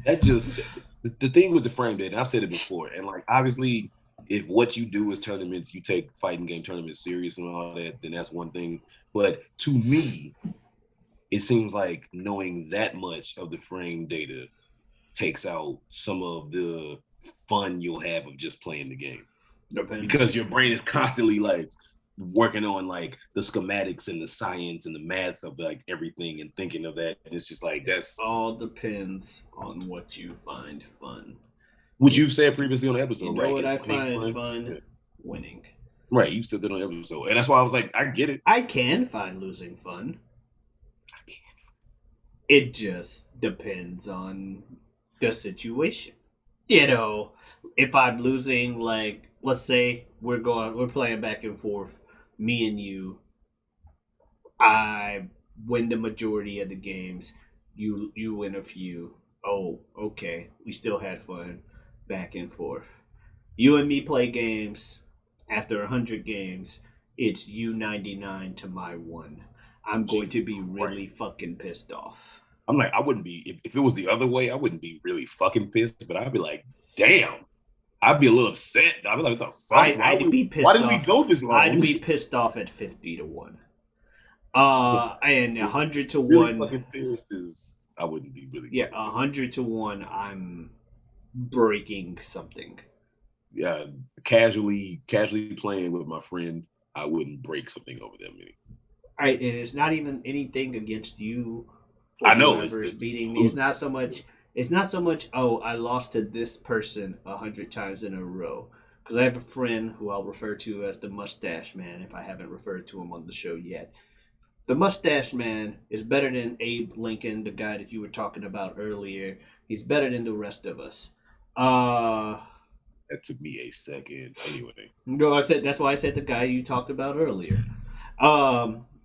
That just the thing with the frame data, I've said it before, and like obviously if what you do is tournaments, you take fighting game tournaments serious and all that, then that's one thing. But to me, it seems like knowing that much of the frame data takes out some of the fun you'll have of just playing the game. Depends. Because your brain is constantly like working on like the schematics and the science and the math of like everything and thinking of that. And it's just like that's all depends on what you find fun. what you've said previously on the episode, You know right? what I It's find fun? Yeah. Winning. Right, you said that on the episode. And that's why I was like, I get it. I can find losing fun. It just depends on the situation. If I'm losing, like, let's say we're playing back and forth, me and you, I win the majority of the games, you win a few. Oh, okay. We still had fun back and forth. You and me play games. After 100 games, it's you 99 to my 1. I'm going to be really fucking pissed off. I'm like, I wouldn't be, if it was the other way, I wouldn't be really fucking pissed, but I'd be like, damn. I'd be a little upset. I'd be like, what the fuck? Why did we go this long? I'd be pissed off at 50 to 1. And 100 to 1. Fucking pissed is, I wouldn't be really. Yeah, 100 to 1, I'm breaking something. Yeah, casually playing with my friend, I wouldn't break something over that many. And it's not even anything against you. I know it's beating me. It's not so much. Oh, I lost to this person 100 times in a row. Because I have a friend who I'll refer to as the Mustache Man if I haven't referred to him on the show yet. The Mustache Man is better than Abe Lincoln, the guy that you were talking about earlier. He's better than the rest of us. That took me a second. Anyway. No, that's why I said the guy you talked about earlier.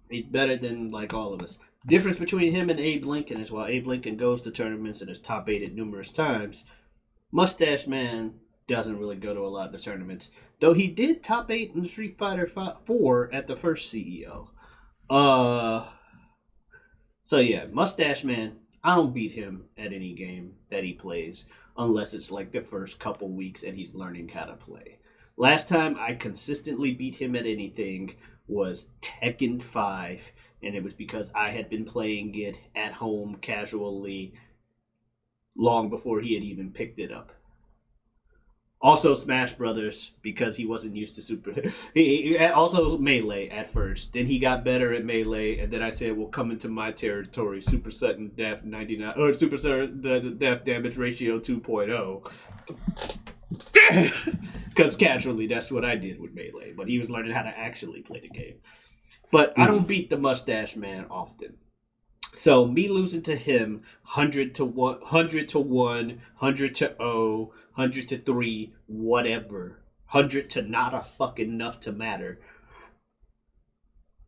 He's better than like all of us. Difference between him and Abe Lincoln is while Abe Lincoln goes to tournaments and is top 8 numerous times, Mustache Man doesn't really go to a lot of the tournaments. Though he did top 8 in Street Fighter 4 at the first CEO. So yeah, Mustache Man, I don't beat him at any game that he plays unless it's like the first couple weeks and he's learning how to play. Last time I consistently beat him at anything was Tekken 5, and it was because I had been playing it at home casually long before he had even picked it up. Also Smash Brothers, because he wasn't used to he also Melee at first. Then he got better at Melee, and then I said, well, come into my territory, Super Sudden Death 99, or Super Sudden Death Damage Ratio 2.0. Because casually, that's what I did with Melee, but he was learning how to actually play the game. But I don't beat the Mustache Man often. So me losing to him 100 to 1, 100 to 1, 100 to 0, 100 to 3, whatever. 100 to not a fucking enough to matter.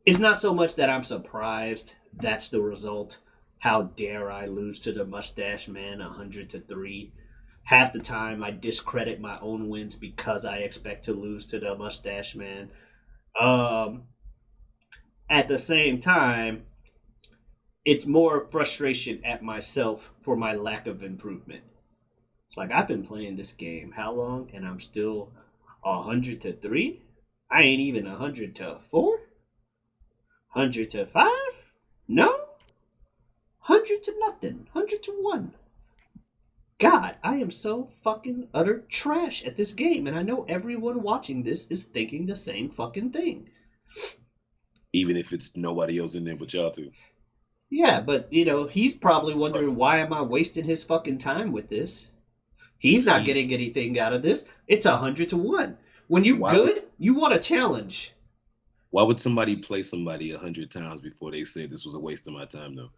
It's not so much that I'm surprised that's the result. How dare I lose to the Mustache Man 100 to 3? Half the time I discredit my own wins because I expect to lose to the Mustache Man. At the same time, it's more frustration at myself for my lack of improvement. It's like, I've been playing this game how long, and I'm still 100 to 3? I ain't even 100 to 4? 100 to 5? No? 100 to nothing. 100 to 1. God, I am so fucking utter trash at this game, and I know everyone watching this is thinking the same fucking thing. Even if it's nobody else in there but y'all two. Yeah, but, he's probably wondering, why am I wasting his fucking time with this? He's not getting anything out of this. It's 100 to 1. When you're good, you want a challenge. Why would somebody play somebody 100 times before they say this was a waste of my time, though?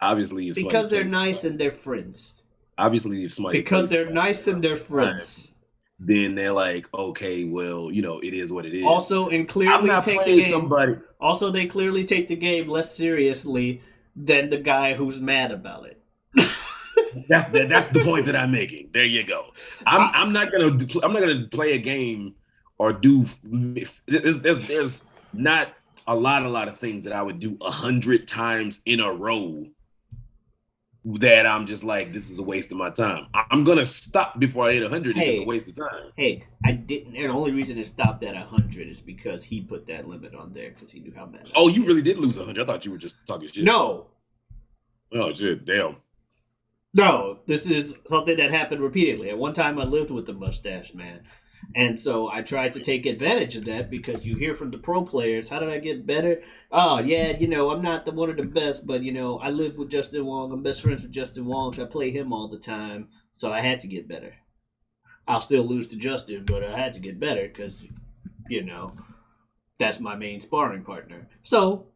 Obviously, if because they're nice and they're friends. Obviously, if somebody because they're nice and they're friends, then they're like, okay, well, it is what it is. Also, and clearly take the game. Also, they clearly take the game less seriously than the guy who's mad about it. That's the point that I'm making. There you go. I'm not gonna play a game or do. There's not a lot of things that I would do 100 times in a row that I'm just like, this is a waste of my time. I'm gonna stop before I hit 100 if it's a waste of time. Hey, I didn't. And the only reason it stopped at 100 is because he put that limit on there because he knew how mad. Oh, you really did lose 100? I thought you were just talking shit. No. Oh shit! Damn. No, this is something that happened repeatedly. At one time, I lived with the mustache man. And so I tried to take advantage of that because you hear from the pro players, how did I get better? Oh, yeah, I'm not one of the best, but, I live with Justin Wong. I'm best friends with Justin Wong, so I play him all the time. So I had to get better. I'll still lose to Justin, but I had to get better because, that's my main sparring partner. So,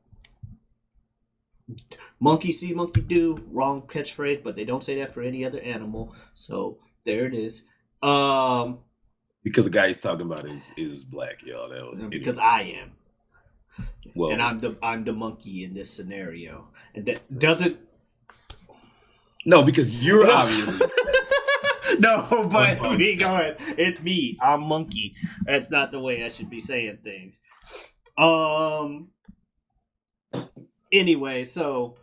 monkey see, monkey do. Wrong catchphrase, but they don't say that for any other animal. So there it is. Because the guy he's talking about is black, y'all. That was because I am. Well, and I'm the monkey in this scenario, and that doesn't. No, because you're obviously. No, but me going. It's me. I'm monkey. That's not the way I should be saying things. Anyway, so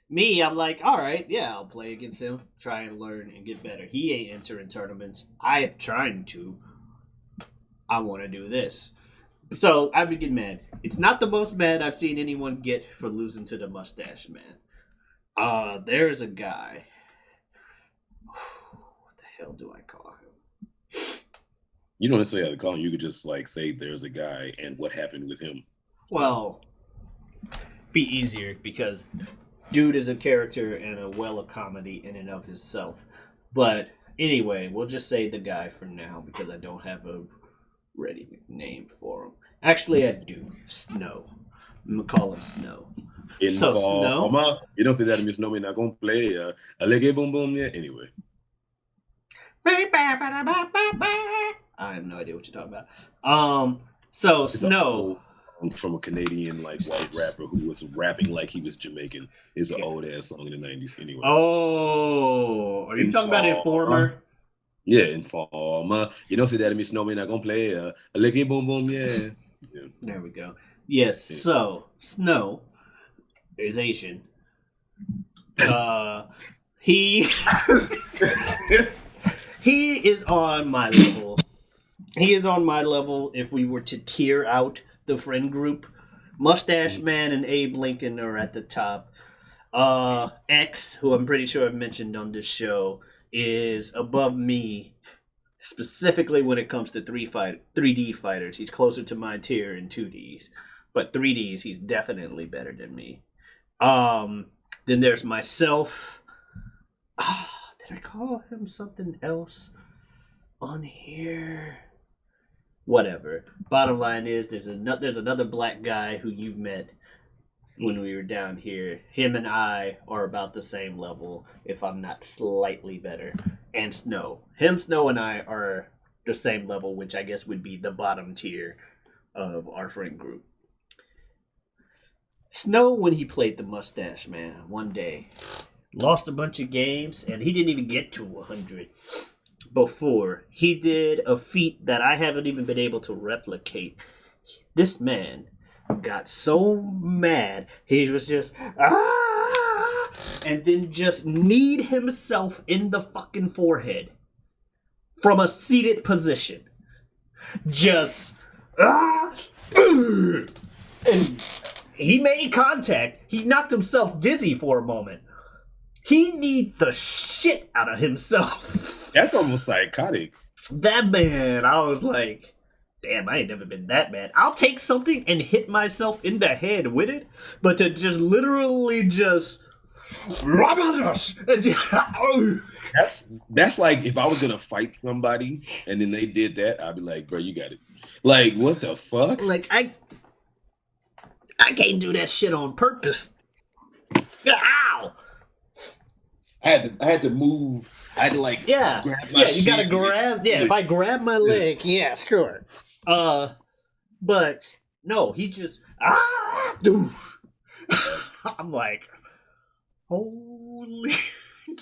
me, I'm like, all right, yeah, I'll play against him, try and learn and get better. He ain't entering tournaments. I am trying to. I want to do this. So I would get mad. It's not the most mad I've seen anyone get for losing to the mustache man. There's a guy. What the hell do I call him? You don't necessarily have to call him. You could just say there's a guy and what happened with him. Well, be easier because dude is a character and a comedy in and of himself. But anyway, we'll just say the guy for now because I don't have a ready name for him. Actually, I do. Snow. I'm gonna call him Snow. Snow. Omar, you don't say that in Snow. We're not gonna play a leggy boom boom yet. Anyway. I have no idea what you're talking about. So it's Snow. From a Canadian white rapper who was rapping like he was Jamaican. Is an old ass song in the 90s anyway. Oh, are you talking about Informer? Yeah, Informer. You don't see that in Miss Snowman not gonna play a leggy boom boom, yeah. There we go. Yes, yeah. So Snow is Asian. He is on my level. He is on my level if we were to tier out the friend group. Mustache Man and Abe Lincoln are at the top. X, who I'm pretty sure I've mentioned on this show, is above me, specifically when it comes to 3D fighters. He's closer to my tier in 2Ds, but 3Ds he's definitely better than me. Then there's myself. Did I call him something else on here? Whatever. Bottom line is there's another black guy who you've met when we were down here. Him and I are about the same level, if I'm not slightly better. And Snow. Snow, and I are the same level, which I guess would be the bottom tier of our friend group. Snow, when he played the Mustache Man one day, lost a bunch of games, and he didn't even get to 100 before. He did a feat that I haven't even been able to replicate. This man got so mad, he was just, and then just kneed himself in the fucking forehead from a seated position. Just, And he made contact. He knocked himself dizzy for a moment. He need the shit out of himself. That's almost psychotic. That man, I was like, damn, I ain't never been that bad. I'll take something and hit myself in the head with it, but to just literally just... That's like if I was gonna fight somebody and then they did that, I'd be like, bro, you got it. Like, what the fuck? Like, I can't do that shit on purpose. Ow! I had to move. I had to like grab my you gotta grab. Yeah, if I grab my leg, yeah, sure. But no, he just I'm like, holy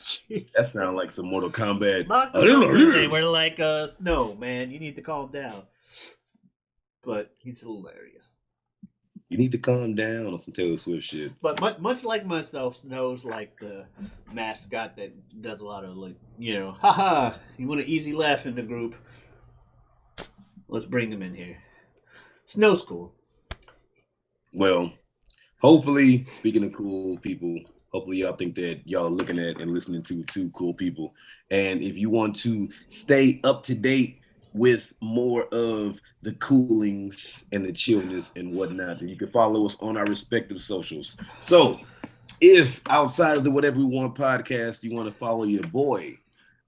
shit. That sounds like some Mortal Kombat. They were like, no, man, you need to calm down. But he's hilarious. You need to calm down on some Taylor Swift shit. But much like myself, Snow's like the mascot that does a lot of like, haha, you want an easy laugh in the group? Let's bring him in here. Snow's cool. Well, hopefully, speaking of cool people, hopefully y'all think that y'all are looking at and listening to two cool people. And if you want to stay up to date with more of the coolings and the chillness and whatnot, then you can follow us on our respective socials. So if outside of the Whatever We Want podcast, you want to follow your boy,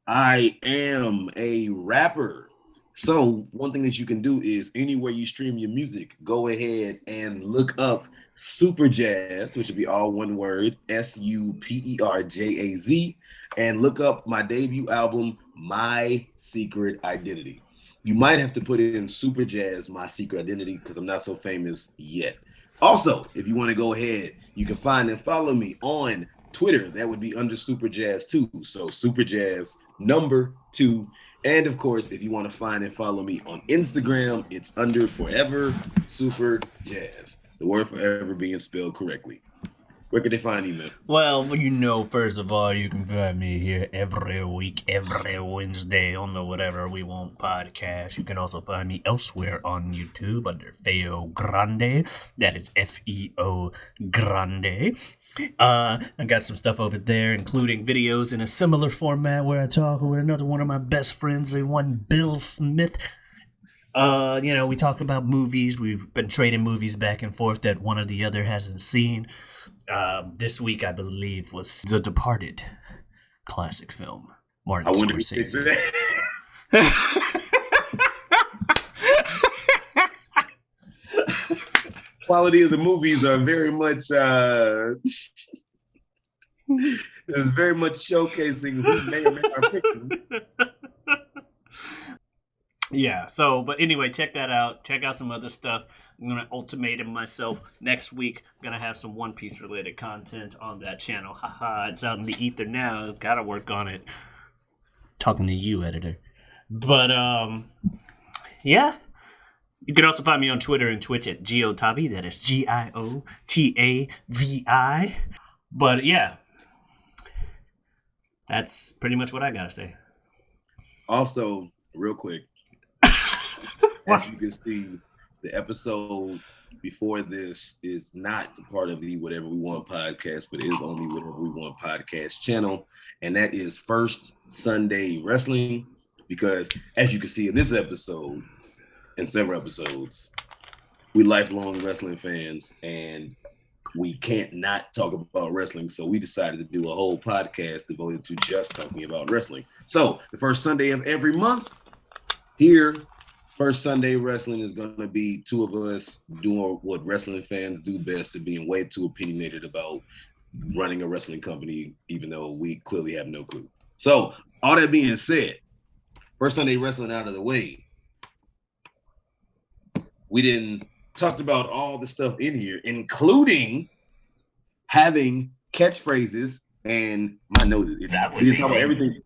I am a rapper. So one thing that you can do is anywhere you stream your music, go ahead and look up Superjaz, which would be all one word, Superjaz, and look up my debut album, My Secret Identity. You might have to put it in Superjaz, My Secret Identity, because I'm not so famous yet. Also, if you want to go ahead, you can find and follow me on Twitter. That would be under Superjaz 2. So Superjaz 2. And of course, if you want to find and follow me on Instagram, it's under Forever Superjaz. The word forever being spelled correctly. Where can they find you, man? Well, first of all, you can find me here every week, every Wednesday on the Whatever We Want podcast. You can also find me elsewhere on YouTube under feogrande. That is Feo Grande. I got some stuff over there, including videos in a similar format where I talk with another one of my best friends, the one Bill Smith. We talked about movies. We've been trading movies back and forth that one or the other hasn't seen. This week, I believe, was The Departed, classic film. Martin Scorsese. Quality of the movies are very much it's very much showcasing who may or may not pick them. Yeah, but anyway, check that out. Check out some other stuff. I'm going to ultimatum myself next week. I'm going to have some One Piece related content on that channel. Haha, it's out in the ether now. Got to work on it. Talking to you, editor. But, yeah. You can also find me on Twitter and Twitch at Giotavi. That is Giotavi. But, yeah. That's pretty much what I got to say. Also, real quick. As you can see, the episode before this is not part of the Whatever We Want podcast, but is only Whatever We Want podcast channel. And that is First Sunday Wrestling. Because as you can see in this episode and several episodes, we lifelong wrestling fans and we can't not talk about wrestling. So we decided to do a whole podcast devoted to just talking about wrestling. So the first Sunday of every month here, First Sunday Wrestling is going to be two of us doing what wrestling fans do best and being way too opinionated about running a wrestling company, even though we clearly have no clue. So all that being said, First Sunday Wrestling out of the way, we didn't talk about all the stuff in here, including having catchphrases and my nose. We didn't talk about everything.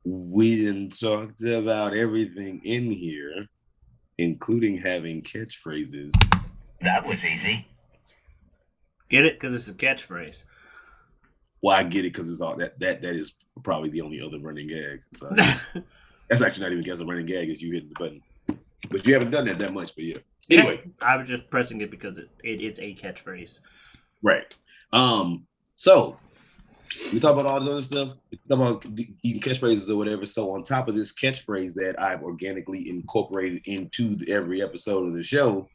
We didn't talk about everything in here, including having catchphrases. That was easy. Get it? Because it's a catchphrase. Well, I get it because it's all that is probably the only other running gag. So. That's actually not even guess a running gag as you hitting the button. But you haven't done that much, but yeah. Anyway. I was just pressing it because it's a catchphrase. Right. So we talk about all this other stuff. We talk about even catchphrases or whatever. So on top of this catchphrase that I've organically incorporated into every episode of the show,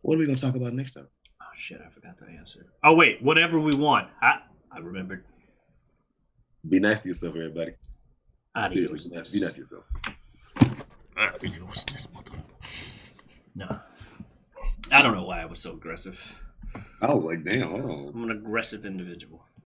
what are we going to talk about next time? Oh, shit. I forgot the answer. Oh, wait. Whatever we want. I remembered. Be nice to yourself, everybody. Adios. Seriously, be nice to yourself. Adiousness, motherfucker. No. I don't know why I was so aggressive. I was like, damn. I'm an aggressive individual.